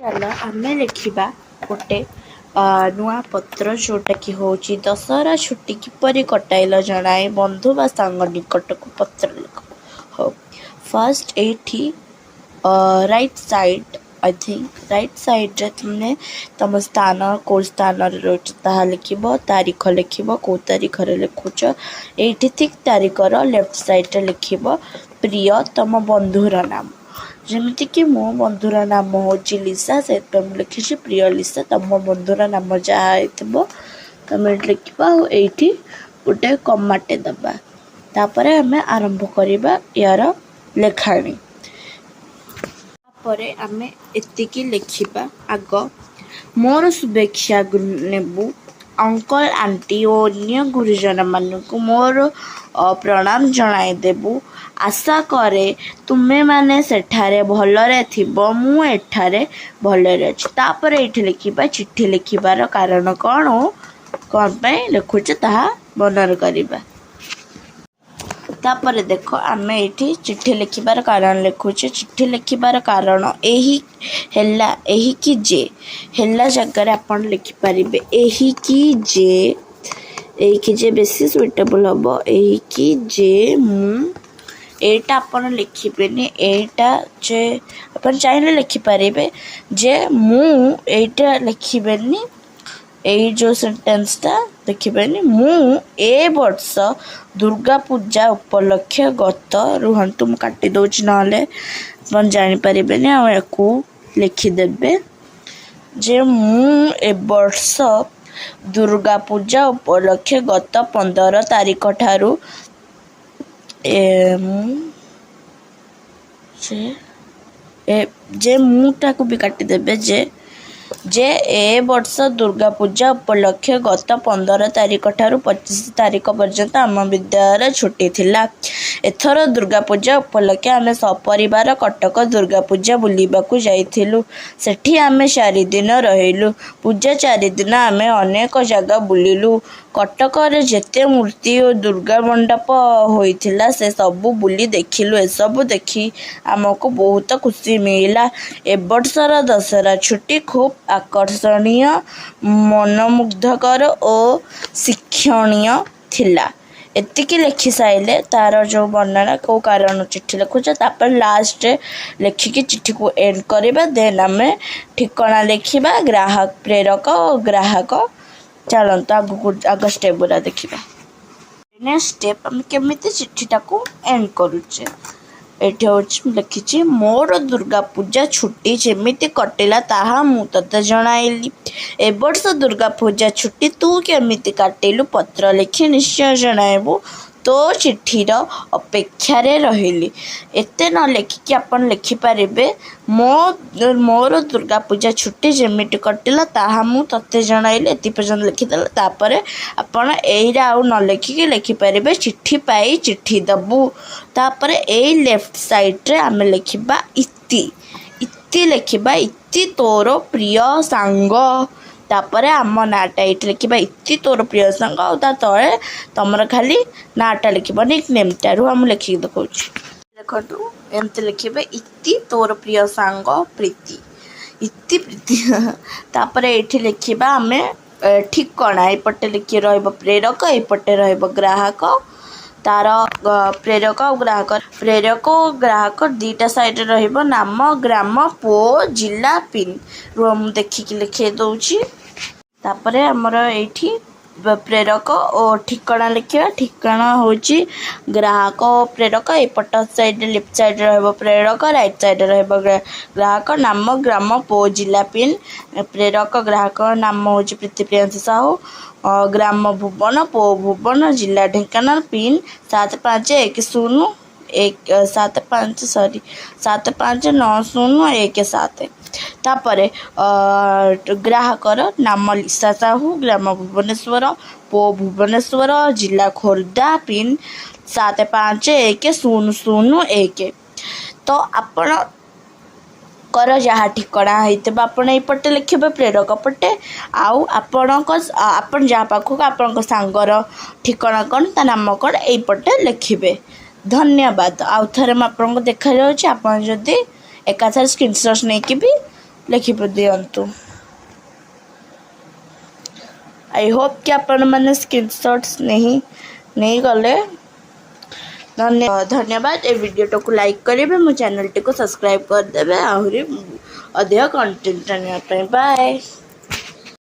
चलो आमे लिखा गोटे नुआ पत्र जोटा कि हूँ दशहरा छुट्टी किपरि कटाइल जनाए बंधु बा सांग निकट को पत्र लिख हो फर्स्ट एठी right side I think right side रे तुमने तुम स्थान कौ स्थान रोचा लिख तारीख लिख कौ तारीख लिखुच ये ठीक तारीख लेफ्ट साइड लिख प्रिय तुम बंधुर नाम जमीती कि मो बंधुर नाम हूँ लिसा से लिखी प्रिय लिसा तुम बंधुर नाम जहाँ तुम लिख ये गोटे कमाटे दबा तापर आम आरंभ करवा यार लेखाणी आम एतिकी लिखा आग मोर शुभेच्छा नेबू अंकल आंटी और अन्य गुरुजन मानक मोर प्रणाम जनाई देबू आशा करे तुम्हें माने सेठारे भलरे थिबो मु एठारे भलरे अछि तापर एठी लिखिबा चिट्ठी लिखिबार कारण कौन पे लिखुछ ताहा बनर करिबा तापर देखो आम ये चिट्ठी लिखिबार कारण लिखुचे चिट्ठी लिखिबार कारण यही कि जे हेला जगह आपन लिखिपारे यही कि जे बेसी सुइटेबल हम यही कि जे मु एटा अपन लिखिबेनी एटा जे अपन चाहिए लिखिपारे जे मु एटा लिखिबेनी यही जो सेंटेंस टा देखिबेनी मु ए वर्ष दुर्गा पूजा उपलक्ष्य गत रुहंतु मु काटी दउछि नले अपन जानि परिबेनी आ एको लिखिदेबे जे मु ए वर्ष दुर्गा पूजा उपलक्ष्य गत 15 तारीख ठारू जे मुटा को भी काटी देबे जे ए वर्ष दुर्गा पूजा उपलक्ष्य गत 15 तारीख ठारू 25 तारीख पर्यंत आम विद्यालय छुट्टी थिला एथर दुर्गा पूजा उपलक्ष्य आम सपरिवार कटक दुर्गा पूजा बुलिबाकू जाइथिलु सेठी आम 4 दिन रहिलु पूजा 4 दिन आम अनेक जगह बुलिलु कटक रे जेते मूर्ति और दुर्गा मंडप होइथिला से सबु बुली देखिलु ए सबु देखी आमको बहुत खुशी मिला ए वर्षर दशहरा छुट्टी खूब आकर्षणीय मनमुग्धकर और शिक्षणीय थिला एतिकी लिखि साइले तार जो वर्णना को कारण चिट्ठी लिखुच तापर लास्ट लिखिकी चिट्ठी को एंड करबा देन आम ठिकाना लिखिबा ग्राहक प्रेरक और ग्राहक चलता आग स्टेप गुरा देखा नेक्स्ट स्टेप आम केमिति चिट्ठीटा को एंड करुचे एठी होछि लिखिछि मोर दुर्गा पूजा छुट्टी जेमिति कटिला ताहा मु तते जणाइली ए वर्ष दुर्गा पूजा छुट्टी तू केमिति काटिलु पत्र लिखि निश्चय जणाइबु तो चिट्ठीर अपेक्षा रहिली एते न लिखिकी अपन लिखिपारे मोर दुर्गा पूजा छुट्टी जेमिति कटिला ताहा मु तते जणाइली एति पर्यंत लिखिदेला तापर आपण एइरा आउ न लिखिकी लिखिपारे चिट्ठी पाई चिट्ठी दबु तापर ए लेफ्ट साइड रे आमे लिखिबा इति लिखिबा इति तोर प्रिय सांग तापर आम नाटा ये लिखा इति तोर प्रिय सांग आ तले तुम खाली नाटा लिख निक नेम टारू आम लिखिक देखा देखु एमती लिखे इति तोर प्रिय सांग प्रीति इति प्रीति तापर ये लिखा आम ठिकाना एपटे लिखी प्रेरक एपटे ग्राहक तार प्रेरक और ग्राहक दीटा साइड रहिबो नाम ग्राम पो जिला पिन रो मु देखिकी लिखे दउची तापर हमर एठी प्रेरक और ठिकाना लिखा ठिकाना होची ग्राहक प्रेरक एपट साइड लेफ्ट साइड रहबो प्रेरक राइट साइड रहबो ग्राहक नाम ग्राम पो जिला पिन प्रेरक ग्राहक नाम होची प्रीति प्रियांशी साहू ग्राम भुवन पो भुवन जिला ढेंकानाल पिन 759017 तापर ग्राहकर नाम लिसा साहू ग्राम भुवनेश्वर पो भुवनेश्वर जिला खोर्धा पिन 751001 तो आपण कर जहाँ ठिकाना होता आपण एपटे लिखे प्रेरक पटे आउ आपण जहाँ पाखक आपण सांगर ठिकाना कौन ता नाम कौन एपटे लिखे धन्यवाद आउ थे आपको देखा जाऊँगी आप जदि एकाथर स्क्रीनशॉट नहीं कि भी लिखि दिंतु। आई होप कि आपण मैंने स्क्रीनशॉट्स नहीं गले। धन्यवाद। ए वीडियो को लाइक करेंगे, मो चैनल टी को सब्सक्राइब करदे, आहरी अधिक कंटेंट जानापी। बाय।